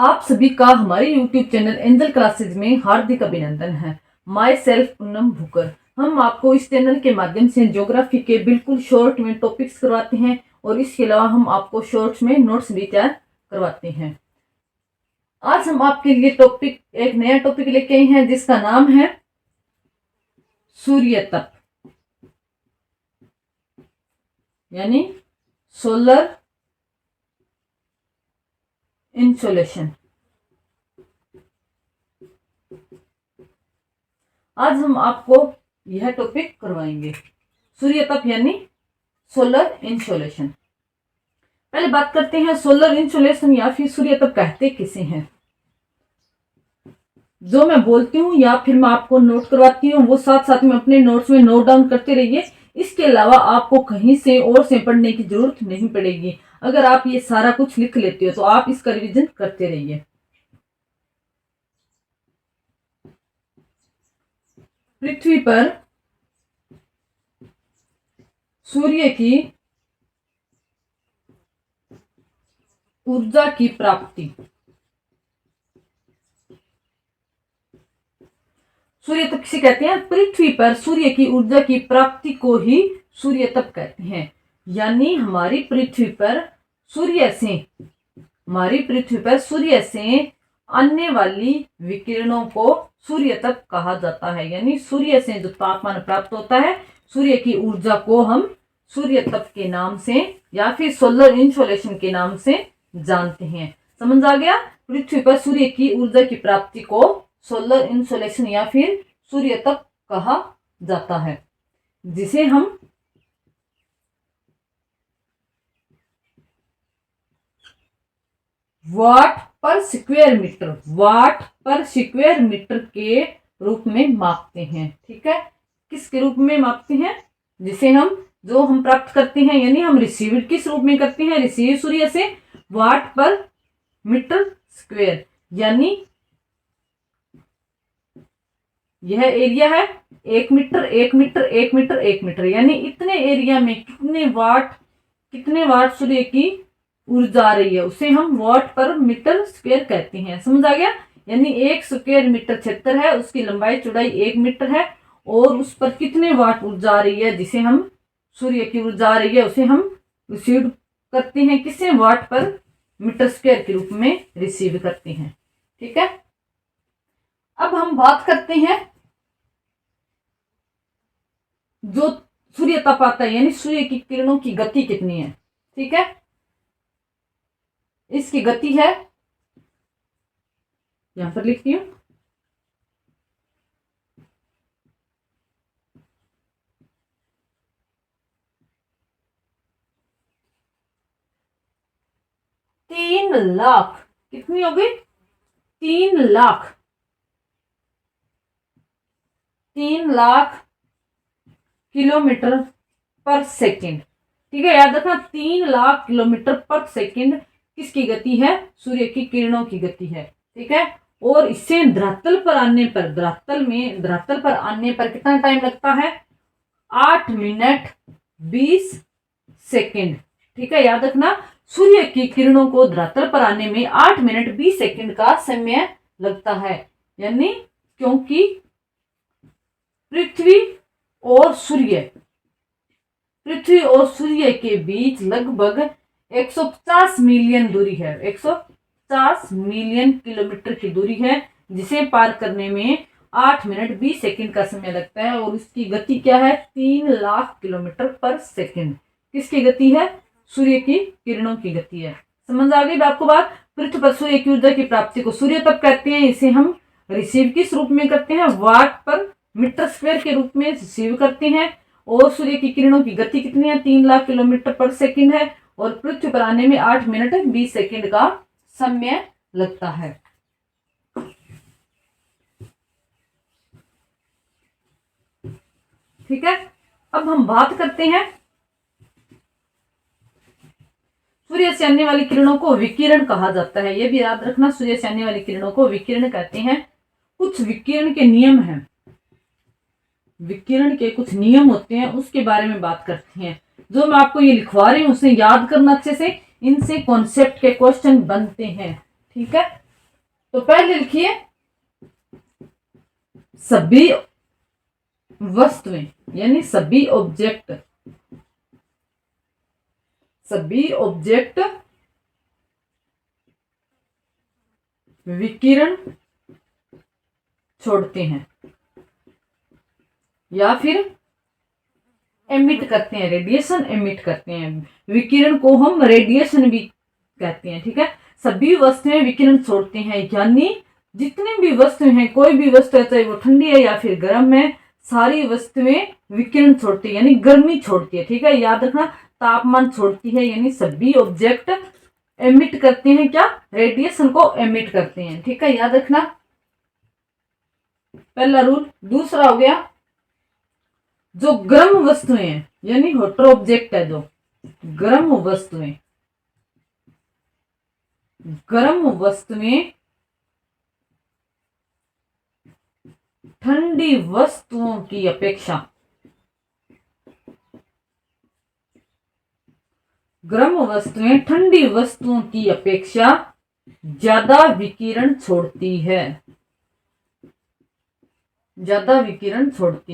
आप सभी का हमारे YouTube चैनल एंजल क्लासेज में हार्दिक अभिनंदन है। My self Poonam भूकर। हम आपको इस चैनल के माध्यम से ज्योग्राफी के बिल्कुल शॉर्ट में टॉपिक्स करवाते हैं और इसके अलावा हम आपको शॉर्ट्स में नोट्स भी तैयार करवाते हैं। आज हम आपके लिए एक नया टॉपिक लेके आए हैं जिसका नाम है सूर्य तप यानी सोलर इंसोलेशन। आज हम आपको यह टॉपिक करवाएंगे, सूर्य तप यानी सोलर इंसोलेशन। पहले बात करते हैं सोलर इंसोलेशन या फिर सूर्य तप कहते किसे हैं। जो मैं बोलती हूँ या फिर मैं आपको नोट करवाती हूँ वो साथ साथ में अपने नोट्स में नोट डाउन करते रहिए। इसके अलावा आपको कहीं से और से पढ़ने की जरूरत नहीं पड़ेगी। अगर आप ये सारा कुछ लिख लेते हो तो आप इसका रिवीजन करते रहिए। पृथ्वी पर सूर्य की ऊर्जा की प्राप्ति, सूर्य तप किसे कहते हैं? पृथ्वी पर सूर्य की ऊर्जा की प्राप्ति को ही सूर्य तप कहते हैं। यानी हमारी पृथ्वी पर सूर्य से आने वाली विकिरणों को सूर्य तप कहा जाता है। यानी सूर्य से जो तापमान प्राप्त होता है, सूर्य की ऊर्जा को हम सूर्य तप के नाम से या फिर सोलर इंसोलेशन के नाम से जानते हैं। समझ आ गया? पृथ्वी पर सूर्य की ऊर्जा की प्राप्ति को सोलर इंसोलेशन या फिर सूर्य तप कहा जाता है, जिसे हम वाट पर स्क्वायर मीटर के रूप में मापते हैं। ठीक है, किसके रूप में मापते हैं? जिसे जो हम प्राप्त करते हैं, यानी हम रिसीव किस रूप में करते हैं? रिसीव सूर्य से वाट पर मीटर स्क्वायर, यानी यह एरिया है 1 मीटर 1 मीटर 1 मीटर 1 मीटर, यानी इतने एरिया में कितने वाट सूर्य की ऊर्जा आ रही है उसे हम वाट पर मीटर स्क्वायर कहते हैं। समझ आ गया? यानी 1 स्क्वायर मीटर क्षेत्र है, उसकी लंबाई चौड़ाई 1 मीटर है और उस पर कितने वाट ऊर्जा आ रही है, जिसे हम सूर्य की ऊर्जा आ रही है उसे हम रिसीव करते हैं। किसे? वाट पर मीटर स्क्वायर के रूप में रिसीव करते हैं। ठीक है, अब हम बात करते हैं जो सूर्य तप आता है, यानी सूर्य की किरणों की गति कितनी है। ठीक है, इसकी गति है, यहां पर लिखती हूं, तीन लाख। कितनी हो गई? 3 लाख किलोमीटर पर सेकंड। ठीक है, याद रखना 3 लाख किलोमीटर पर सेकंड किसकी गति है? सूर्य की किरणों की गति है। ठीक है, और इससे धरातल पर आने पर कितना टाइम लगता है? 8 मिनट 20 सेकंड। ठीक है, याद रखना सूर्य की किरणों को धरातल पर आने में 8 मिनट 20 सेकंड का समय लगता है। यानी क्योंकि पृथ्वी और सूर्य के बीच लगभग 150 मिलियन दूरी है, 150 मिलियन किलोमीटर की दूरी है, जिसे पार करने में 8 मिनट 20 सेकंड का समय लगता है। और उसकी गति क्या है? 3 लाख किलोमीटर पर सेकंड। किसकी गति है? सूर्य की किरणों की गति है। समझ आ गई आपको बात? पृथ्वी पर सूर्य की ऊर्जा की प्राप्ति को सूर्य तप कहते हैं। इसे हम रिसीव किस रूप में करते हैं? वाट पर मीटर स्क्वायर के रूप में रिसीव करते हैं। और सूर्य की किरणों की गति कितनी है? 3 लाख किलोमीटर पर सेकंड है और पृथ्वी पर आने में 8 मिनट 20 सेकंड का समय लगता है। ठीक है, अब हम बात करते हैं सूर्य से आने वाली किरणों को विकिरण कहा जाता है। यह भी याद रखना, सूर्य से आने वाली किरणों को विकिरण कहते हैं। कुछ विकिरण के नियम हैं, विकिरण के कुछ नियम होते हैं, उसके बारे में बात करते हैं। जो मैं आपको ये लिखवा रही हूँ उसे याद करना अच्छे से, इनसे कॉन्सेप्ट के क्वेश्चन बनते हैं। ठीक है, तो पहले लिखिए सभी वस्तुएं यानी सभी ऑब्जेक्ट विकिरण छोड़ते हैं या फिर एमिट करते हैं, रेडिएशन एमिट करते हैं। विकिरण को हम रेडिएशन भी कहते हैं, ठीक है। सभी वस्तुएं विकिरण छोड़ते हैं, यानी जितनी भी वस्तुएं हैं, कोई भी वस्तु है चाहे वो ठंडी है या फिर गर्म है, सारी वस्तुएं विकिरण छोड़ती है यानी गर्मी छोड़ती है, ठीक है। याद रखना, तापमान छोड़ती है यानी सभी ऑब्जेक्ट एमिट करते हैं, क्या, रेडिएशन को एमिट करते हैं, ठीक है। याद रखना पहला रूल। दूसरा हो गया जो गर्म वस्तुएं हैं यानी हॉटर ऑब्जेक्ट है, जो गर्म वस्तुएं ठंडी वस्तुओं की अपेक्षा ज्यादा विकिरण छोड़ती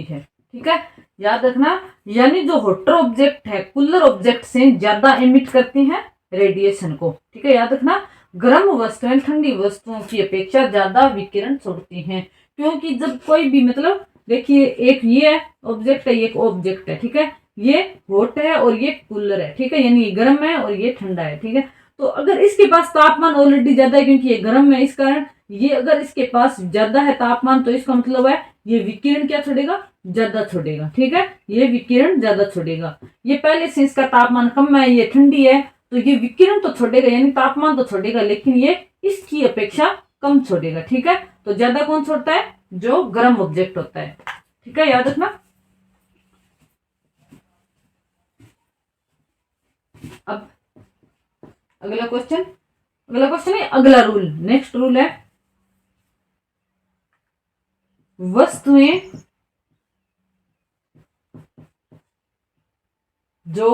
है, ठीक है। याद रखना, यानी जो हॉटर ऑब्जेक्ट है कूलर ऑब्जेक्ट से ज्यादा एमिट करते हैं रेडिएशन को, ठीक है। याद रखना, गर्म वस्तुएं ठंडी वस्तुओं की अपेक्षा ज्यादा विकिरण छोड़ती हैं, क्योंकि जब कोई भी, मतलब देखिए, एक ये ऑब्जेक्ट है, एक ऑब्जेक्ट है, ठीक है। ये हॉट है और ये कूलर है, ठीक है, यानी ये गर्म है और ये ठंडा है, ठीक है। तो अगर इसके पास तापमान ऑलरेडी ज्यादा है क्योंकि ये गर्म है, इस कारण ये अगर इसके पास ज्यादा है तापमान, तो इसका मतलब है ये विकिरण क्या छोड़ेगा, ज्यादा छोड़ेगा, ठीक है। ये विकिरण ज्यादा छोड़ेगा। ये पहले से इसका तापमान कम है, ये ठंडी है, तो ये विकिरण तो छोड़ेगा यानी तापमान तो छोड़ेगा, लेकिन ये इसकी अपेक्षा कम छोड़ेगा, ठीक है। तो ज्यादा कौन छोड़ता है, जो गर्म ऑब्जेक्ट होता है, ठीक है। याद रखना। अब अगला क्वेश्चन है, अगला रूल, नेक्स्ट रूल है वस्तुएं जो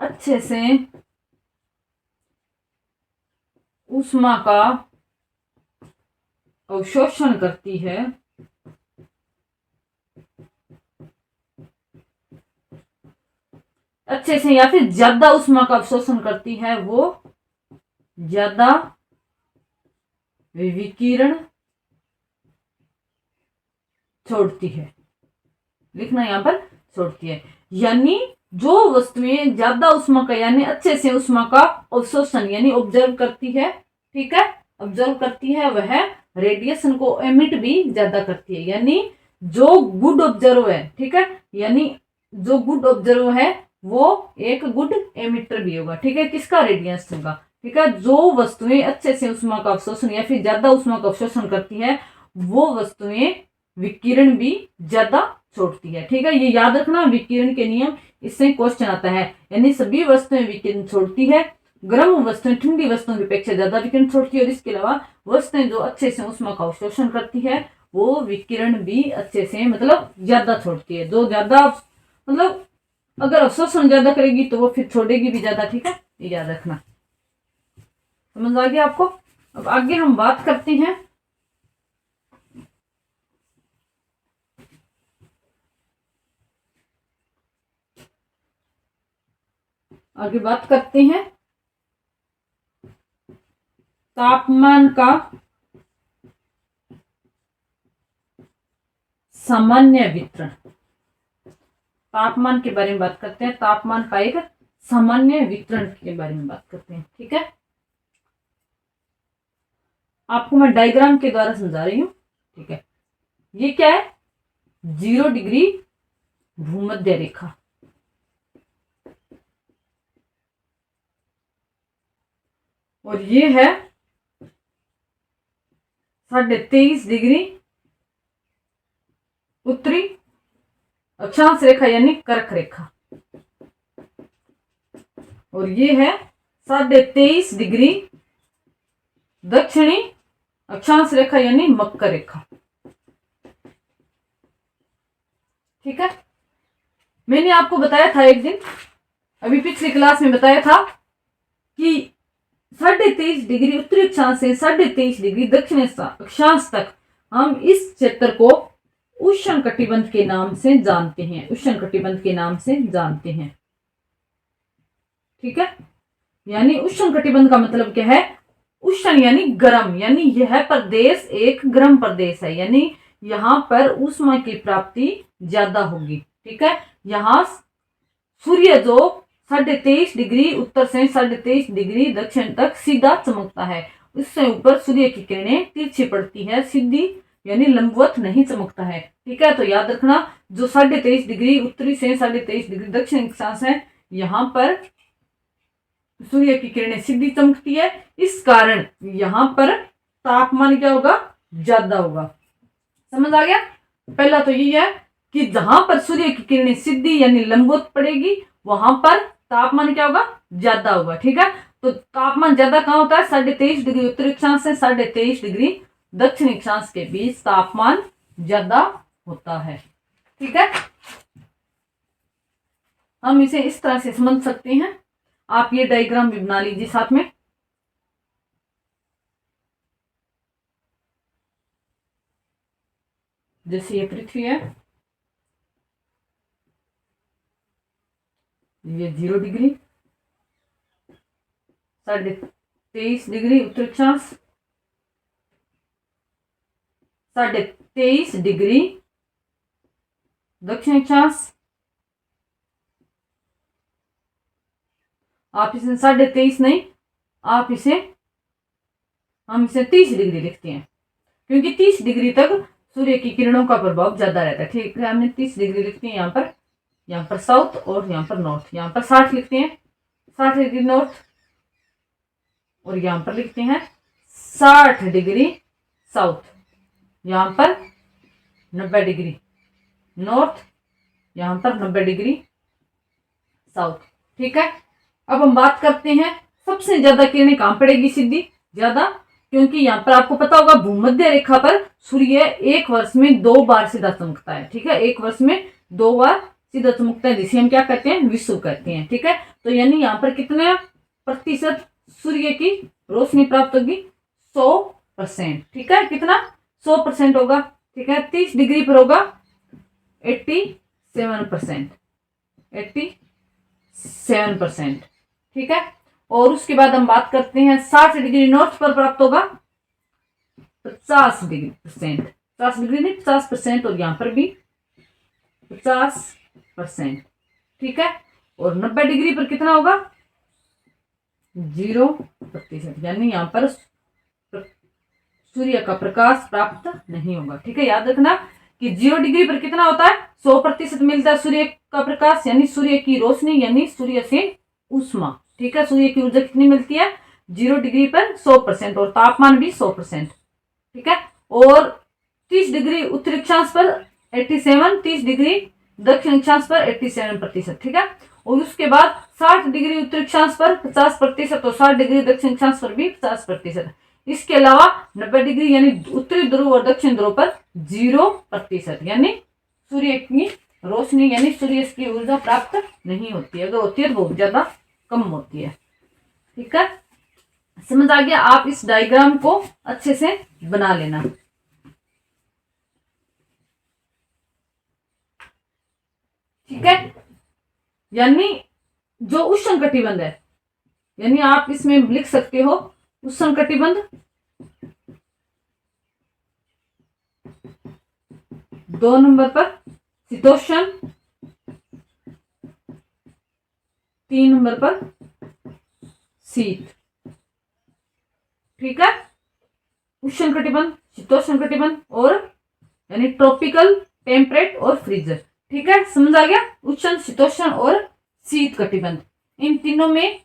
अच्छे से ऊष्मा का अवशोषण करती है, अच्छे से या फिर ज्यादा ऊष्मा का अवशोषण करती है, वो ज्यादा विकिरण छोड़ती है। लिखना यहां पर छोड़ती है, यानी जो वस्तुएं ज्यादा ऊष्मा का यानी अच्छे से ऊष्मा का अवशोषण यानी ऑब्जर्व करती है, ठीक है, ऑब्जर्व करती है, वह रेडिएशन को एमिट भी ज्यादा करती है। यानी जो गुड ऑब्जर्व है, ठीक है, यानी जो गुड ऑब्जर्व है वो एक गुड एमिटर भी होगा, ठीक है, किसका, रेडिएशन का, ठीक है। जो वस्तुएं अच्छे से ऊष्मा का अवशोषण या फिर ज्यादा ऊष्मा का अवशोषण करती है, वो वस्तुएं विकिरण भी ज्यादा छोड़ती है, ठीक है। ये याद रखना, विकिरण के नियम, इससे क्वेश्चन आता है। यानी सभी वस्तुएं विकिरण छोड़ती है, गर्म वस्तुएं ठंडी वस्तुओं की अपेक्षा ज्यादा विकिरण छोड़ती है, और इसके अलावा वस्तुएं जो अच्छे से ऊष्मा का अवशोषण करती है, वो विकिरण भी अच्छे से, मतलब ज्यादा छोड़ती है। जो ज्यादा, मतलब अगर अवशोषण ज्यादा करेगी तो वो फिर छोड़ेगी भी ज्यादा, ठीक है, ये याद रखना। समझ आ गया आपको। अब आगे हम बात करते हैं तापमान का सामान्य वितरण। तापमान के बारे में बात करते हैं, तापमान का एक सामान्य वितरण के बारे में बात करते हैं, ठीक है। आपको मैं डायग्राम के द्वारा समझा रही हूं, ठीक है। ये क्या है, 0 डिग्री भूमध्य रेखा, और ये है 23.5 डिग्री उत्तरी अक्षांश रेखा यानी कर्क रेखा, और ये है 23.5 डिग्री दक्षिणी अक्षांश रेखा यानी मकर रेखा, ठीक है। मैंने आपको बताया था एक दिन अभी पिछली क्लास में बताया था कि 23.5 डिग्री उत्तरी अक्षांश से 23.5 डिग्री दक्षिण अक्षांश तक हम इस क्षेत्र को उष्ण कटिबंध के नाम से जानते हैं, उष्ण कटिबंध के नाम से जानते हैं। ठीक है, यानी उष्ण कटिबंध का मतलब क्या है? उष्ण यानी गर्म, यानी यह प्रदेश एक गर्म प्रदेश है, यानी यहाँ पर ऊष्मा की प्राप्ति ज्यादा होगी। ठीक है, यहाँ सूर्य जो 23.5 डिग्री उत्तर से 23.5 डिग्री दक्षिण तक सीधा चमकता है, उससे ऊपर सूर्य की किरणें तिरछी पड़ती है, सीधी यानी लंबवत नहीं चमकता है। ठीक है, तो याद रखना जो 23.5 डिग्री उत्तरी से 23.5 डिग्री दक्षिण अक्षांश है, यहाँ पर सूर्य की किरणें सीधी चमकती है, इस कारण यहाँ पर तापमान क्या होगा? ज्यादा होगा। समझ आ गया? पहला तो ये है कि जहां पर सूर्य की किरणें सीधी यानी लंबवत पड़ेगी वहां पर तापमान क्या होगा? ज्यादा होगा। ठीक है, तो तापमान ज्यादा कहाँ होता है? 23.5 डिग्री उत्तरी अक्षांश से 23.5 डिग्री दक्षिण अक्षांश के बीच तापमान ज्यादा होता है। ठीक है, हम इसे इस तरह से समझ सकते हैं। आप ये डायग्राम भी बना लीजिए साथ में। जैसे ये पृथ्वी है, ये 0 डिग्री, 23.5 डिग्री उत्तरी अक्षांश, 23.5 डिग्री दक्षिण अक्षांश। आप इसे 23.5 नहीं, आप इसे हम इसे 30 डिग्री लिखते हैं, क्योंकि 30 डिग्री तक सूर्य की किरणों का प्रभाव ज्यादा रहता है। ठीक है, हमने 30 डिग्री लिखते हैं यहाँ पर साउथ और यहाँ पर नॉर्थ। यहाँ पर 60 लिखते हैं, 60 डिग्री नॉर्थ, और यहाँ पर लिखते हैं 60 डिग्री साउथ। यहाँ पर 90 डिग्री नॉर्थ, यहाँ पर 90 डिग्री साउथ। ठीक है, अब हम बात करते हैं सबसे ज्यादा किरणें कहां पड़ेगी सीधी? ज्यादा, क्योंकि यहाँ पर आपको पता होगा भूमध्य रेखा पर सूर्य एक वर्ष में 2 बार सीधा चमकता है। ठीक है, एक वर्ष में 2 बार सीधा चमकता है, जिसे हम क्या कहते हैं? विषुव कहते हैं। ठीक है, तो यानी यहाँ पर कितने प्रतिशत सूर्य की रोशनी प्राप्त होगी? 100%। ठीक है, कितना? 100% होगा। ठीक है, 30 डिग्री पर होगा 87%, 87%। ठीक है, और उसके बाद हम बात करते हैं 60 डिग्री नॉर्थ पर प्राप्त होगा 50 डिग्री परसेंट, 50 डिग्री नहीं 50%, और यहाँ पर भी 50%। ठीक है, और 90 डिग्री पर कितना होगा? 0%, यानी यहाँ पर सूर्य का प्रकाश प्राप्त नहीं होगा। ठीक है, याद रखना कि 0 डिग्री पर कितना होता है? 100% मिलता है सूर्य का प्रकाश, यानी सूर्य की रोशनी, यानी सूर्य से ऊष्मा। ठीक है, सूर्य की ऊर्जा कितनी मिलती है? 0 डिग्री पर 100%, और तापमान भी 100%। ठीक है, और 30 डिग्री उत्तरी अक्षांश पर 87, 30 डिग्री दक्षिण अक्षांश पर 87%। ठीक है, और उसके बाद 60 डिग्री उत्तरी अक्षांश पर 50%, और 60 डिग्री दक्षिण अक्षांश पर भी 50%। इसके अलावा 90 डिग्री यानी उत्तरी ध्रुव और दक्षिण ध्रुव पर 0%, यानी सूर्य की रोशनी यानी सूर्य की ऊर्जा प्राप्त नहीं होती है। अगर होती है तो बहुत ज्यादा कम होती है। ठीक है, समझ आ गया? आप इस डायग्राम को अच्छे से बना लेना। ठीक है, यानी जो उष्ण कटिबंध है, यानी आप इसमें लिख सकते हो उष्ण कटिबंध 2 नंबर पर शीतोष्ण, 3 नंबर पर शीत। ठीक है, उष्ण कटिबंध, शीतोष्ण कटिबंध और यानी ट्रॉपिकल, टेम्परेट और फ्रीजर। ठीक है, समझ आ गया? उष्ण, शीतोष्ण और शीत कटिबंध, इन तीनों में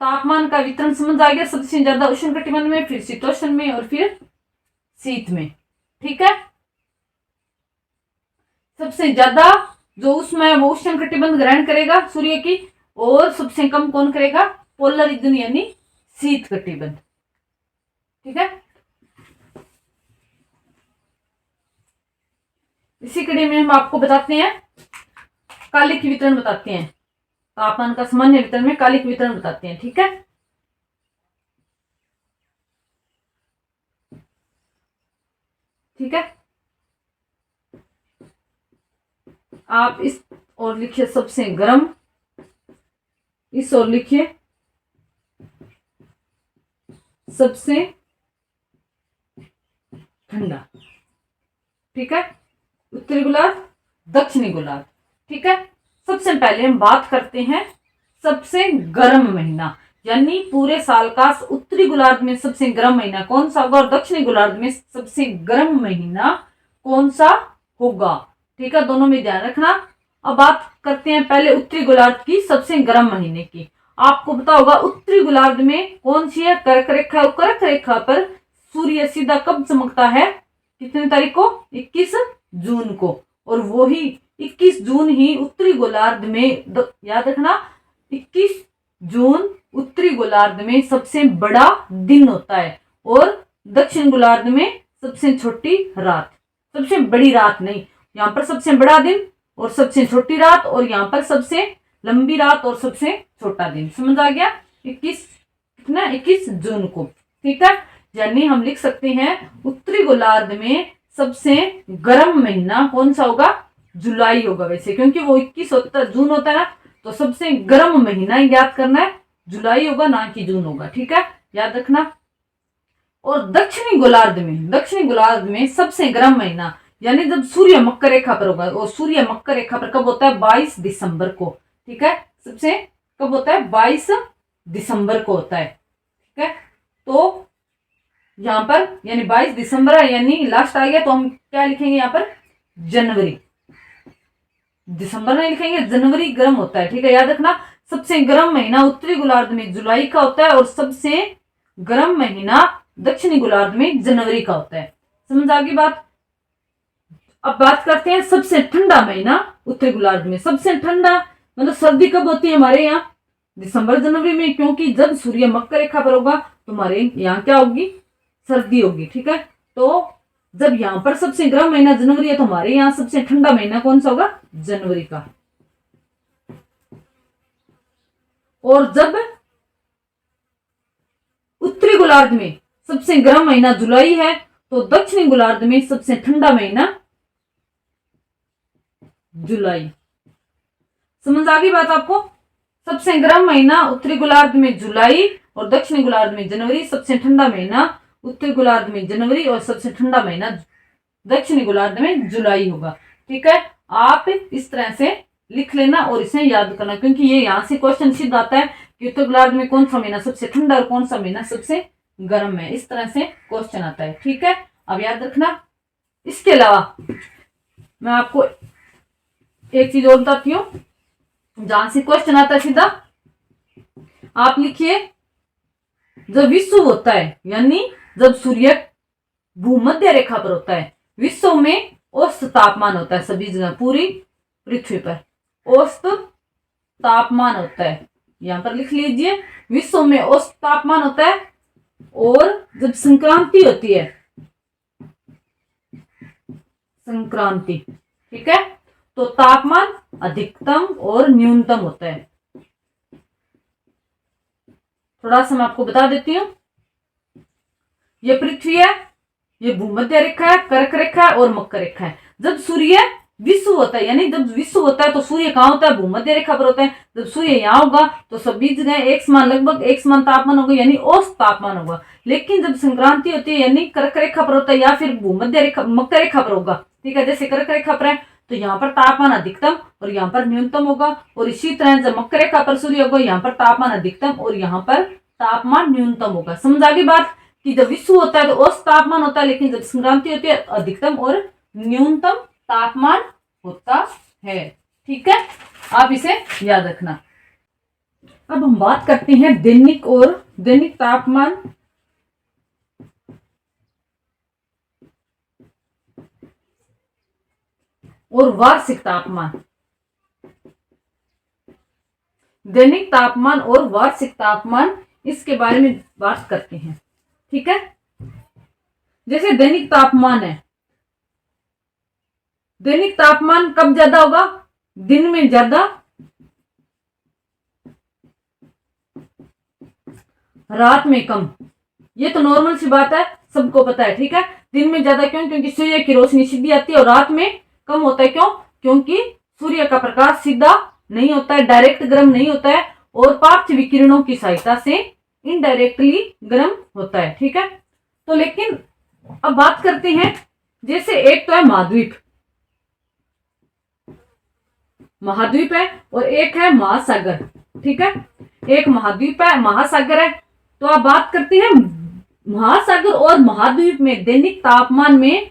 तापमान का वितरण समझ आ गया। सबसे ज्यादा उष्ण कटिबंध में, फिर शीतोष्ण में और फिर शीत में। ठीक है, सबसे ज्यादा जो ऊष्मा है वो उष्ण कटिबंध ग्रहण करेगा सूर्य की, और सबसे कम कौन करेगा? पोलर रीजन यानी शीत कटिबंध। ठीक है, इसी कड़ी में हम आपको बताते हैं कालिक वितरण बताते हैं। तापमान का सामान्य वितरण में कालिक वितरण बताते हैं। ठीक है, ठीक है। आप इस और लिखिए सबसे गर्म, इस और लिखिए सबसे ठंडा। ठीक है, उत्तरी गोलार्ध, दक्षिणी गोलार्ध। ठीक है, सबसे पहले हम बात करते हैं सबसे गर्म महीना, यानी पूरे साल का उत्तरी गोलार्ध में सबसे गर्म महीना कौन सा होगा और दक्षिणी गोलार्ध में सबसे गर्म महीना कौन सा होगा। ठीक है, दोनों में ध्यान रखना। अब बात करते हैं पहले उत्तरी गोलार्ध की सबसे गर्म महीने की। आपको पता होगा उत्तरी गोलार्ध में कौन सी है, कर्क रेखा। और कर्क रेखा पर सूर्य सीधा कब चमकता है, कितनी तारीख को, 21 जून को। और वही 21 जून ही उत्तरी गोलार्ध में, याद रखना 21 जून उत्तरी गोलार्ध में सबसे बड़ा दिन होता है और दक्षिण गोलार्ध में सबसे छोटी रात। सबसे बड़ी रात नहीं, यहाँ पर सबसे बड़ा दिन और सबसे छोटी रात, और यहाँ पर सबसे लंबी रात और सबसे छोटा दिन। समझ आ गया, 21 जून को। ठीक है, यानी हम लिख सकते हैं उत्तरी गोलार्ध में सबसे गर्म महीना कौन सा होगा, जुलाई होगा। वैसे क्योंकि वो 21 जून होता है ना, तो सबसे गर्म महीना याद करना है, जुलाई होगा ना कि जून होगा। ठीक है, याद रखना। और दक्षिणी गोलार्ध में सबसे गर्म महीना, यानी जब सूर्य मकर रेखा पर होगा, और सूर्य मकर रेखा पर कब होता है, 22 दिसंबर को। ठीक है, सबसे कब होता है, 22 दिसंबर को होता है। ठीक है, तो यहाँ पर यानी 22 दिसंबर है, यानी लास्ट आ गया, तो हम क्या लिखेंगे यहाँ पर, जनवरी। दिसंबर नहीं लिखेंगे, जनवरी गर्म होता है। ठीक है, याद रखना सबसे गर्म महीना उत्तरी गोलार्ध में जुलाई का होता है और सबसे गर्म महीना दक्षिणी गोलार्ध में जनवरी का होता है। समझ आ गई बात। अब बात करते हैं सबसे ठंडा महीना उत्तरी गोलार्ध में। सबसे ठंडा मतलब सर्दी कब होती है हमारे यहाँ, दिसंबर जनवरी में, क्योंकि जब सूर्य मकर रेखा पर होगा तो हमारे यहाँ क्या होगी, सर्दी होगी। ठीक है, तो जब यहाँ पर सबसे गर्म महीना जनवरी है तो हमारे यहाँ सबसे ठंडा महीना कौन सा होगा, जनवरी का। और जब उत्तरी गोलार्ध में सबसे गर्म महीना जुलाई है तो दक्षिणी गोलार्ध में सबसे ठंडा महीना जुलाई। समझ आ गई बात आपको। सबसे गर्म महीना उत्तरी गोलार्ध में जुलाई और दक्षिणी गोलार्ध में जनवरी। सबसे ठंडा महीना उत्तरी गोलार्ध में जनवरी और सबसे ठंडा महीना दक्षिणी गोलार्ध में जुलाई होगा। ठीक है, आप इस तरह से लिख लेना और इसे याद करना, क्योंकि ये यहाँ से क्वेश्चन सीधा आता है कि उत्तरी गोलार्ध में कौन सा महीना सबसे ठंडा और कौन सा महीना सबसे गर्म है। इस तरह से क्वेश्चन आता है। ठीक है, अब याद रखना। इसके अलावा मैं आपको एक चीज और बताती हूँ, जहां से क्वेश्चन आता है सीधा, आप लिखिए जब विश्व होता है, यानी जब सूर्य भूमध्य रेखा पर होता है, विश्व में औसत तापमान होता है सभी जगह पूरी पृथ्वी पर औसत तापमान होता है। यहां पर लिख लीजिए विश्व में औसत तापमान होता है। और जब संक्रांति होती है, संक्रांति, ठीक है, तो तापमान अधिकतम और न्यूनतम होता है। थोड़ा सा मैं आपको बता देती हूं, ये पृथ्वी है, ये भूमध्य रेखा है, कर्क रेखा है और मकर रेखा है। जब सूर्य विश्व होता है, यानी जब विश्व होता है तो सूर्य कहाँ होता है, भूमध्य रेखा पर होता है। जब सूर्य यहाँ होगा तो सभी जगह एक समान, लगभग एक समान तापमान होगा, यानी औसत तापमान होगा। लेकिन जब संक्रांति होती है, यानी कर्क रेखा पर होता है या फिर भूमध्य रेखा मकर रेखा पर होगा, ठीक है, जैसे कर्क रेखा पर है तो यहाँ पर तापमान अधिकतम और यहाँ पर न्यूनतम होगा। और इसी तरह जब मकर रेखा पर सूर्य होगा, यहाँ पर तापमान अधिकतम और यहाँ पर तापमान न्यूनतम होगा। समझ आ गई बात कि जब विश्व होता है तो औसत तापमान होता है, लेकिन जब संक्रांति होती है अधिकतम और न्यूनतम तापमान होता है। ठीक है, आप इसे याद रखना। अब हम बात करते हैं दैनिक तापमान और वार्षिक तापमान। दैनिक तापमान और वार्षिक तापमान, इसके बारे में बात करते हैं। ठीक है, जैसे दैनिक तापमान है, दैनिक तापमान कब ज्यादा होगा, दिन में ज्यादा रात में कम। ये तो नॉर्मल सी बात है, सबको पता है, ठीक है। दिन में ज्यादा क्यों? क्योंकि सूर्य की रोशनी सीधी आती है, और रात में कम होता है। क्यों? क्योंकि सूर्य का प्रकाश सीधा नहीं होता है, डायरेक्ट गर्म नहीं होता है, और पार्थिव विकिरणों की सहायता से इनडायरेक्टली गर्म होता है, ठीक है। तो लेकिन अब बात करते हैं, जैसे एक तो है महाद्वीप, महाद्वीप है, और एक है महासागर, ठीक है। एक महाद्वीप है, महासागर है। तो आप बात करते हैं महासागर और महाद्वीप में दैनिक तापमान में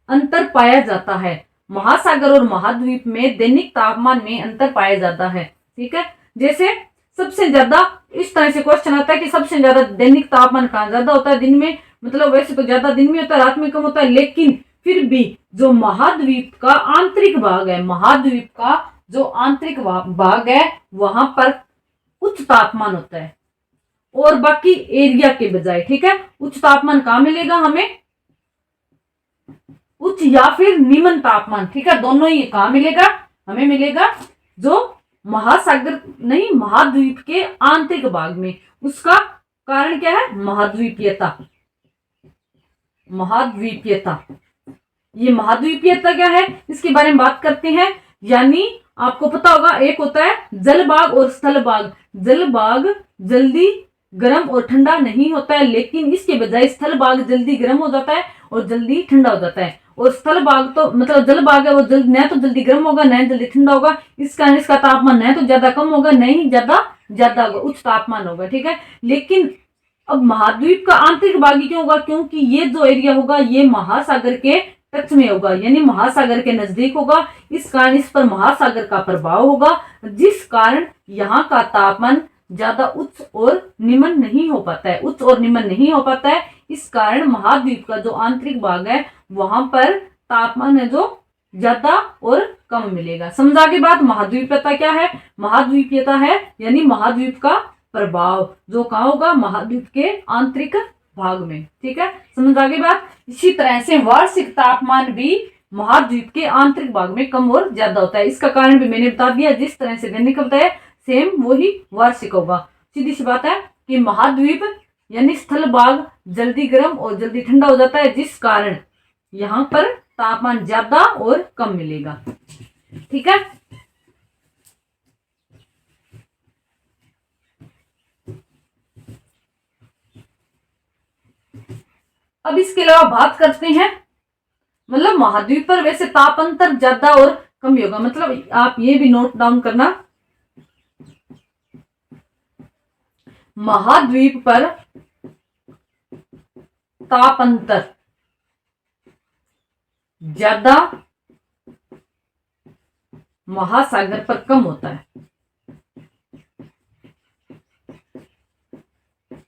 अंतर पाया जाता है। महासागर और महाद्वीप में दैनिक तापमान में अंतर पाया जाता है, ठीक है। जैसे सबसे ज्यादा इस तरह से क्वेश्चन आता है कि सबसे ज्यादा दैनिक तापमान कहाँ ज्यादा होता है? दिन में, मतलब वैसे तो ज्यादा दिन में होता है, रात में कम होता है, लेकिन फिर भी जो महाद्वीप का आंतरिक भाग है, महाद्वीप का जो आंतरिक भाग है, वहां पर उच्च तापमान होता है, और बाकी एरिया के बजाय, ठीक है। उच्च तापमान कहाँ मिलेगा हमें? उच्च या फिर निम्न तापमान, ठीक है, दोनों ही कहाँ मिलेगा? हमें मिलेगा जो महासागर नहीं, महाद्वीप के आंतरिक भाग में। उसका कारण क्या है? महाद्वीपीयता। महाद्वीपीयता, ये महाद्वीपीयता क्या है, इसके बारे में बात करते हैं। यानी आपको पता होगा, एक होता है जलभाग और स्थलभाग। जलभाग जल्दी गर्म और ठंडा नहीं होता है, लेकिन इसके बजाय स्थलभाग जल्दी गर्म हो जाता है और जल्दी ठंडा हो जाता है। और स्थलभाग तो मतलब जलभाग है, वो न तो जल्दी गर्म होगा, न जल्दी ठंडा होगा। इस कारण इसका तापमान न तो ज्यादा कम होगा, न ही ज्यादा होगा, उच्च तापमान होगा, ठीक है। लेकिन अब महाद्वीप का आंतरिक भाग क्यों होगा? क्योंकि ये जो एरिया होगा, ये महासागर के टच में होगा, यानी महासागर के नजदीक होगा। इस कारण इस पर महासागर का प्रभाव होगा, जिस कारण यहाँ का तापमान ज्यादा उच्च और निम्न नहीं हो पाता है, उच्च और निम्न नहीं हो पाता है। इस कारण महाद्वीप का जो आंतरिक भाग है, वहां पर तापमान है जो ज्यादा और कम मिलेगा। समझा के बाद महाद्वीपीयता क्या है? महाद्वीपीयता है यानी महाद्वीप का प्रभाव जो कहाँ होगा? महाद्वीप के आंतरिक भाग में, ठीक है। समझ आ गई बात? इसी तरह से वार्षिक तापमान भी महाद्वीप के आंतरिक भाग में कम और ज्यादा होता है। इसका कारण भी मैंने बता दिया, जिस तरह से दैनिक होता है सेम वही वार्षिक होगा। सीधी सी बात है कि महाद्वीप यानी स्थल भाग जल्दी गर्म और जल्दी ठंडा हो जाता है, जिस कारण यहाँ पर तापमान ज्यादा और कम मिलेगा, ठीक है। अब इसके अलावा बात करते हैं, मतलब महाद्वीप पर वैसे तापांतर ज्यादा और कम ही होगा। मतलब आप ये भी नोट डाउन करना, महाद्वीप पर तापांतर ज्यादा, महासागर पर कम होता है,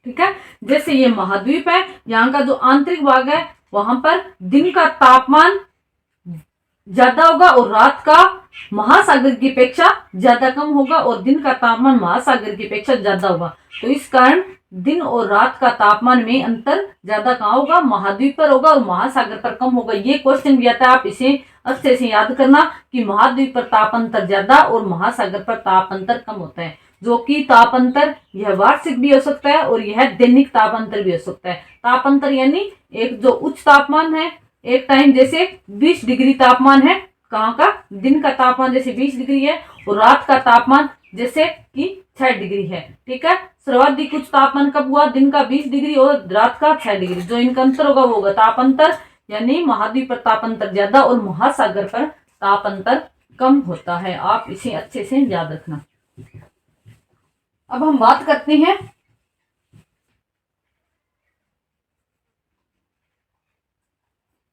ठीक है। जैसे ये महाद्वीप है, यहाँ का जो आंतरिक भाग है, वहां पर दिन का तापमान ज्यादा होगा और रात का महासागर की अपेक्षा ज्यादा कम होगा, और दिन का तापमान महासागर की अपेक्षा ज्यादा होगा। तो इस कारण दिन और रात का तापमान में अंतर ज्यादा कहाँ होगा? महाद्वीप पर होगा, और महासागर पर कम होगा। ये क्वेश्चन भी आता है, आप इसे अच्छे से याद करना कि महाद्वीप पर तापांतर ज्यादा और महासागर पर तापांतर कम होता है। जो कि तापांतर यह वार्षिक भी हो सकता है और यह दैनिक तापांतर भी हो सकता है। तापांतर यानी एक जो उच्च तापमान है, एक टाइम जैसे 20 डिग्री तापमान है, कहाँ का? दिन का तापमान जैसे 20 डिग्री है, और रात का तापमान जैसे कि 6 डिग्री है, ठीक है। सर्वाधिक उच्च तापमान कब हुआ? दिन का 20 डिग्री और रात का 6 डिग्री। जो इनका अंतर होगा वो होगा तापांतर, यानी महाद्वीप पर तापांतर ज्यादा और महासागर पर तापांतर कम होता है। आप इसे अच्छे से याद रखना। अब हम बात करते हैं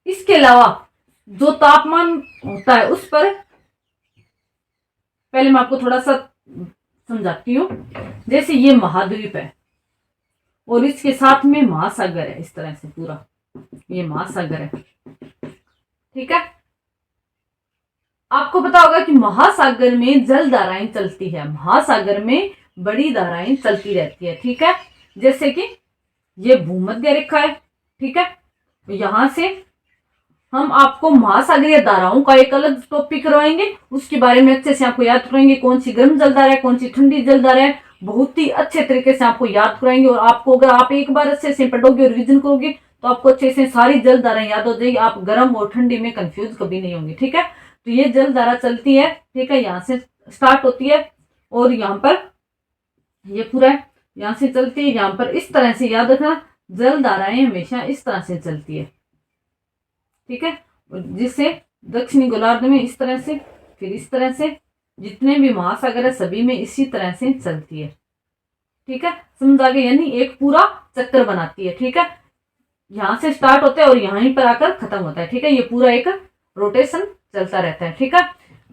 इसके अलावा जो तापमान होता है उस पर, पहले मैं आपको थोड़ा सा समझाती हूँ। जैसे ये महाद्वीप है और इसके साथ में महासागर है, इस तरह से पूरा ये महासागर है, ठीक है। आपको पता होगा कि महासागर में जल धाराएं चलती है, महासागर में बड़ी धाराएं चलती रहती है, ठीक है। जैसे कि ये भूमध्य रेखा है, ठीक है। यहां से हम आपको महासागरीय धाराओं का एक अलग टॉपिक करवाएंगे, उसके बारे में अच्छे से आपको याद करेंगे, कौन सी गर्म जलधारा है, कौन सी ठंडी जलधारा है, बहुत ही अच्छे तरीके से आपको याद कराएंगे। और आपको अगर आप एक बार अच्छे से पढ़ोगे और रिविजन करोगे तो आपको अच्छे से सारी जल धाराएं याद हो जाएगी। आप गर्म और ठंडी में कंफ्यूज कभी नहीं होंगे। ठीक है, तो ये जल धारा चलती है। ठीक है, यहाँ से स्टार्ट होती है और यहाँ पर ये पूरा यहाँ से चलती है, यहाँ पर इस तरह से याद रखना, जल धाराएं हमेशा इस तरह से चलती है। ठीक है, जिससे दक्षिणी गोलार्ध में इस तरह से, फिर इस तरह से, जितने भी महासागर है सभी में इसी तरह से चलती है। ठीक है, समझ आ गया, यानी एक पूरा चक्कर बनाती है। ठीक है, यहां से स्टार्ट होता है और यहीं पर आकर खत्म होता है। ठीक है, ये पूरा एक रोटेशन चलता रहता है। ठीक है,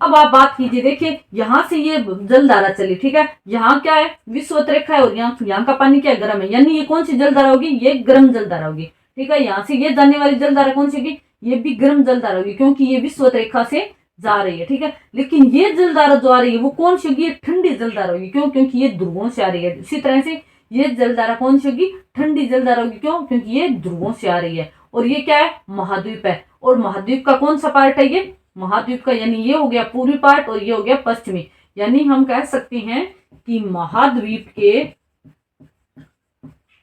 अब आप बात कीजिए, देखिए यहां से ये जल धारा चली। ठीक है, यहाँ क्या है, विषुवत रेखा है और यहाँ का पानी क्या है, गर्म है, यानी ये कौन सी जल धारा होगी, ये गर्म जल धारा होगी। ठीक है, यहाँ से ये जाने वाली जल धारा कौन सी होगी, ये भी गर्म जल धारा होगी, क्योंकि ये विषुवत रेखा से जा रही है। ठीक है, लेकिन ये जल धारा जो आ रही है वो कौन सी होगी, ये ठंडी जल धारा होगी। क्यों, क्योंकि ये ध्रुवों से आ रही है। इसी तरह से ये जल धारा कौन सी होगी, ठंडी जल धारा होगी। क्यों, क्योंकि ये ध्रुवों से आ रही है और ये क्या है, महाद्वीप है। और महाद्वीप का कौन सा पार्ट है, ये महाद्वीप का, यानी ये हो गया पूर्वी पार्ट और ये हो गया पश्चिमी। यानी हम कह सकते हैं कि महाद्वीप के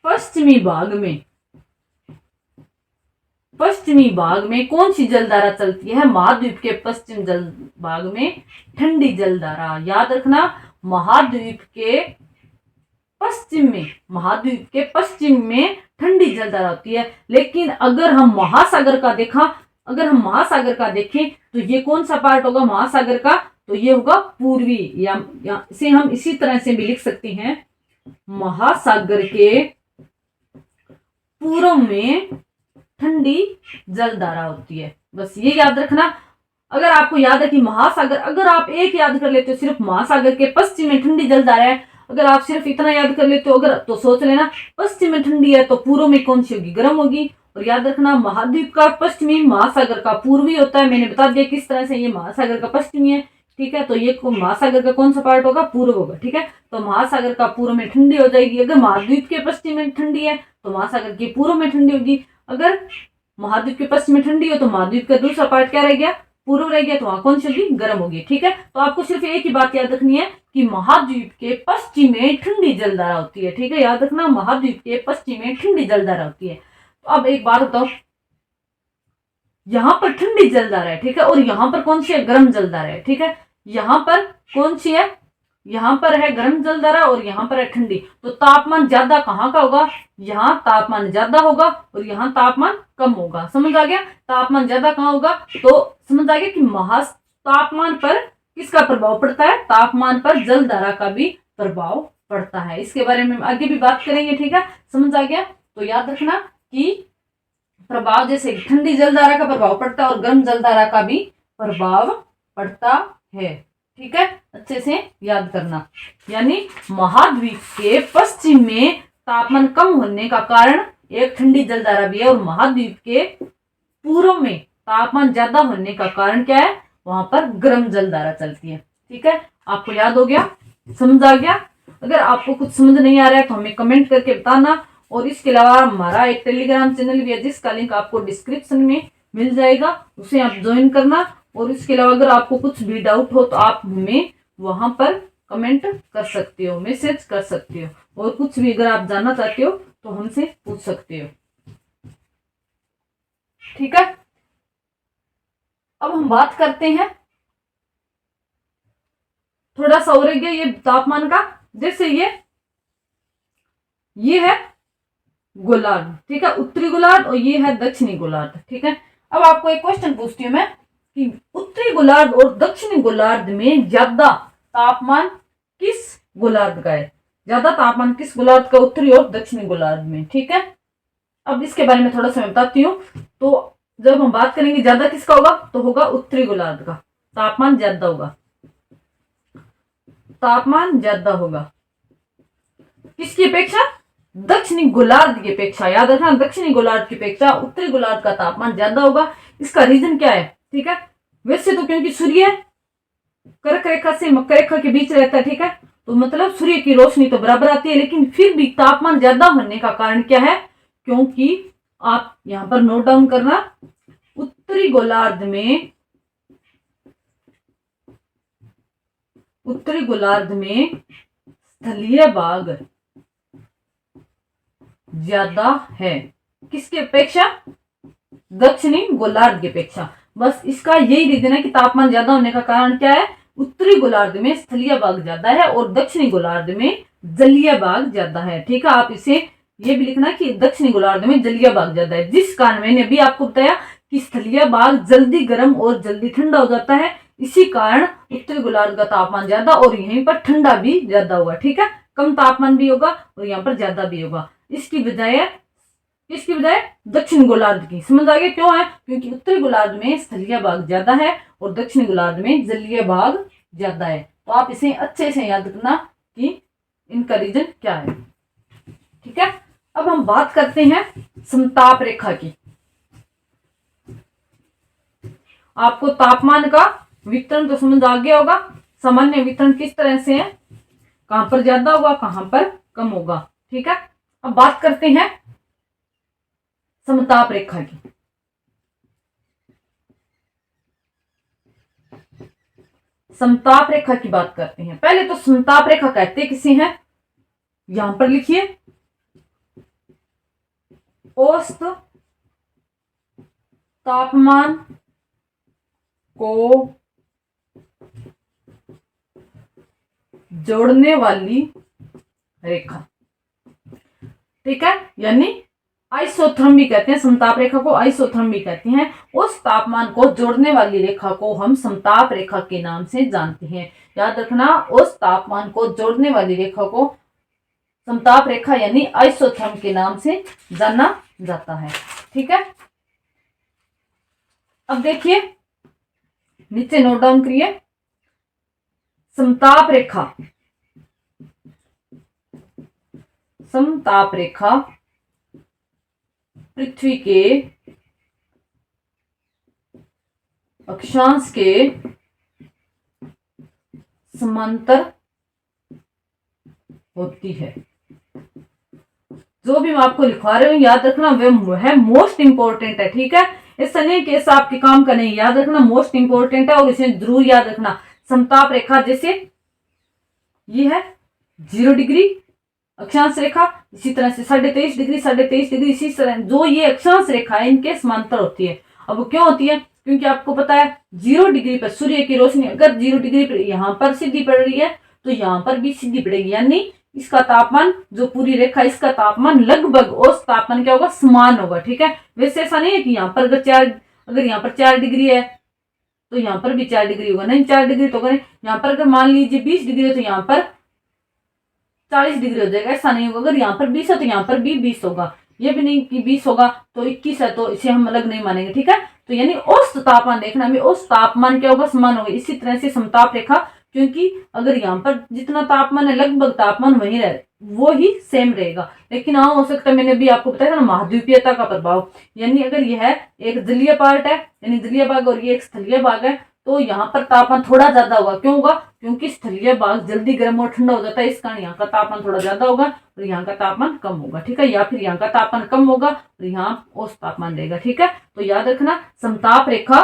पश्चिमी भाग में कौन सी जलधारा चलती है, महाद्वीप के पश्चिम जल भाग में ठंडी जलधारा। याद रखना, महाद्वीप के पश्चिम में ठंडी जलधारा होती है। लेकिन अगर हम महासागर का देखें तो ये कौन सा पार्ट होगा महासागर का, तो ये होगा पूर्वी, या इसे हम इसी तरह से भी लिख सकते हैं, महासागर के पूर्व में ठंडी जलधारा होती है। बस ये याद रखना। अगर आपको याद है कि महासागर, अगर आप एक याद कर लेते हो सिर्फ महासागर के पश्चिम में ठंडी जलधारा है, अगर आप सिर्फ इतना याद कर लेते हो अगर, तो सोच लेना पश्चिम में ठंडी है तो पूर्व में कौन सी होगी, गर्म होगी। और याद रखना, महाद्वीप का पश्चिमी महासागर का पूर्वी होता है। मैंने बता दिया किस तरह से, ये महासागर का पश्चिमी है। ठीक है, तो ये महासागर का कौन सा पार्ट होगा, पूर्व होगा। ठीक है, तो महासागर का पूर्व में ठंडी हो जाएगी। अगर महाद्वीप के पश्चिम में ठंडी है तो महासागर के पूर्व में ठंडी होगी। अगर महाद्वीप के पश्चिम में ठंडी हो तो महाद्वीप का दूसरा पार्ट क्या रह गया, पूर्व रह गया, तो वहां कौन सी होगी, गर्म होगी। ठीक है, तो आपको सिर्फ एक ही बात याद रखनी है कि महाद्वीप के पश्चिम में ठंडी जलधारा होती है। ठीक है, याद रखना, महाद्वीप के पश्चिम में ठंडी जलधारा होती है। तो अब एक बात बताओ, यहां पर ठंडी जलधारा है। ठीक है, और यहां पर कौन सी है, गर्म जलधारा है। ठीक है, यहां पर कौन सी है, यहां पर है गर्म जलधारा और यहां पर है ठंडी। तो तापमान ज्यादा कहाँ का होगा, यहाँ तापमान ज्यादा होगा और यहाँ तापमान कम होगा। समझ आ गया, तापमान ज्यादा कहाँ होगा, तो समझ आ गया कि तापमान पर किसका प्रभाव पड़ता है, तापमान पर जलधारा का भी प्रभाव पड़ता है। इसके बारे में आगे भी बात करेंगे। ठीक है, समझ आ गया, तो याद रखना कि प्रभाव, जैसे ठंडी जलधारा का प्रभाव पड़ता है और गर्म जलधारा का भी प्रभाव पड़ता है। ठीक है, अच्छे से याद करना। यानी महाद्वीप के पश्चिम में तापमान कम होने का कारण एक ठंडी जलधारा भी है और महाद्वीप के पूर्व में तापमान ज्यादा होने का कारण क्या है, वहां पर गर्म जलधारा चलती है। ठीक है, आपको याद हो गया, समझ आ गया। अगर आपको कुछ समझ नहीं आ रहा है तो हमें कमेंट करके बताना। और इसके अलावा हमारा एक टेलीग्राम चैनल भी है जिसका लिंक आपको डिस्क्रिप्शन में मिल जाएगा, उसे आप ज्वाइन करना। और इसके अलावा अगर आपको कुछ भी डाउट हो तो आप हमें वहां पर कमेंट कर सकते हो, मैसेज कर सकते हो, और कुछ भी अगर आप जानना चाहते हो तो हमसे पूछ सकते हो। ठीक है, अब हम बात करते हैं थोड़ा सा और गया ये तापमान का। जैसे ये है गोलार्ध, ठीक है, उत्तरी गोलार्ध, और ये है दक्षिणी गोलार्ध। ठीक है, अब आपको एक क्वेश्चन पूछती हूँ मैं कि उत्तरी गोलार्ध और दक्षिणी गोलार्ध में ज्यादा तापमान किस गोलार्ध का है, ज्यादा तापमान किस गोलार्ध का, उत्तरी और दक्षिणी गोलार्ध में। ठीक है, अब इसके बारे में थोड़ा सा मैं बताती हूँ। तो जब हम बात करेंगे ज्यादा किसका होगा, तो होगा उत्तरी गोलार्ध का, तापमान ज्यादा होगा, तापमान ज्यादा होगा किसकी अपेक्षा, दक्षिणी गोलार्ध की अपेक्षा। याद रखना, दक्षिणी गोलार्ध की अपेक्षा उत्तरी गोलार्ध का तापमान ज्यादा होगा। इसका रीजन क्या है, ठीक है, वैसे तो क्योंकि सूर्य कर्क रेखा से मकर रेखा के बीच रहता है। ठीक है, तो मतलब सूर्य की रोशनी तो बराबर आती है, लेकिन फिर भी तापमान ज्यादा होने का कारण क्या है, क्योंकि आप यहां पर नोट डाउन करना, उत्तरी गोलार्ध में स्थलीय भाग ज्यादा है। किसकी अपेक्षा? दक्षिणी गोलार्ध की अपेक्षा। बस इसका यही रीजन है कि तापमान ज्यादा होने का कारण क्या है? उत्तरी गोलार्ध में स्थलीय भाग ज्यादा है और दक्षिणी गोलार्ध में जलीय भाग ज्यादा है। ठीक है, आप इसे ये भी लिखना कि दक्षिणी गोलार्ध में जलीय भाग ज्यादा है, जिस कारण मैंने अभी आपको बताया कि स्थलीय भाग जल्दी गर्म और जल्दी ठंडा हो जाता है। इसी कारण उत्तरी गोलार्ध का तापमान ज्यादा और यहीं पर ठंडा भी ज्यादा होगा। ठीक है, कम तापमान भी होगा और यहाँ पर ज्यादा भी होगा। इसकी बजाय दक्षिण गोलार्ध की। समझ आ गया क्यों है? क्योंकि उत्तरी गोलार्ध में स्थलीय भाग ज्यादा है और दक्षिण गोलार्ध में जलीय भाग ज्यादा है। तो आप इसे अच्छे से याद रखना कि इनका रीजन क्या है। ठीक है, अब हम बात करते हैं समताप रेखा की। आपको तापमान का वितरण तो समझ आ गया होगा। सामान्य वितरण किस तरह से है, कहां पर ज्यादा होगा कहां पर कम होगा। ठीक है, अब बात करते हैं समताप रेखा की। समताप रेखा की बात करते हैं। पहले तो समताप रेखा कहते किसे हैं, यहां पर लिखिए औसत तापमान को जोड़ने वाली रेखा। ठीक है, यानी आइसोथर्म भी कहते हैं, समताप रेखा को आइसोथर्म भी कहते हैं। उस तापमान को जोड़ने वाली रेखा को हम समताप रेखा के नाम से जानते हैं। याद रखना, उस तापमान को जोड़ने वाली रेखा को समताप रेखा यानी आइसोथर्म के नाम से जाना जाता है। ठीक है, अब देखिए नीचे नोट डाउन करिए। समताप रेखा पृथ्वी के अक्षांश के समांतर होती है। जो भी मैं आपको लिखवा रही हूं याद रखना वह है मोस्ट इंपॉर्टेंट है। ठीक है, इस नहीं कि ऐसा आपके काम का नहीं, याद रखना मोस्ट इंपॉर्टेंट है और इसे जरूर याद रखना। समताप रेखा जैसे ये है 0 डिग्री अक्षांश रेखा, इसी तरह से 23.5 डिग्री 23.5 डिग्री, इसी तरह जो ये अक्षांश रेखा है इनके समांतर होती है। अब वो क्यों होती है? क्योंकि आपको पता है 0 डिग्री पर सूर्य की रोशनी अगर 0 डिग्री पर यहाँ पर सीधी पड़ रही है तो यहाँ पर भी सीधी पड़ेगी, यानी इसका तापमान जो पूरी रेखा इसका तापमान लगभग औसत तापमान क्या होगा, समान होगा। ठीक है, वैसे ऐसा नहीं है कि यहाँ पर अगर यहाँ पर 4 डिग्री है तो यहाँ पर भी 4 डिग्री होगा, नहीं 4 डिग्री तो होगा नहीं। यहाँ पर अगर मान लीजिए 20 डिग्री है तो यहाँ पर 40 डिग्री हो जाएगा, ऐसा नहीं होगा। अगर यहाँ पर 20 है तो यहाँ पर भी 20 होगा। ये भी नहीं कि 20 होगा तो 21 है तो इसे हम अलग नहीं मानेंगे। ठीक है, तो यानी औसत तापमान देखना, हमें औसत तापमान क्या होगा, समान होगा। इसी तरह से समताप रेखा, क्योंकि अगर यहाँ पर जितना तापमान है लगभग तापमान वही रहे, वो ही सेम रहेगा। लेकिन हाँ हो सकता है, मैंने भी आपको बताया था ना महाद्वीपीयता का प्रभाव, यानी अगर यह एक जलीय पार्ट है यानी जलीय भाग और ये एक स्थलीय भाग है तो यहाँ पर तापमान थोड़ा ज्यादा होगा। क्यों होगा? क्योंकि स्थलीय भाग जल्दी गर्म और ठंडा हो जाता है, इस कारण यहाँ का तापमान थोड़ा ज्यादा होगा और यहाँ का तापमान कम होगा। ठीक है, या फिर यहाँ का तापमान कम होगा और यहाँ औसत तापमान रहेगा। ठीक है, तो याद रखना समताप रेखा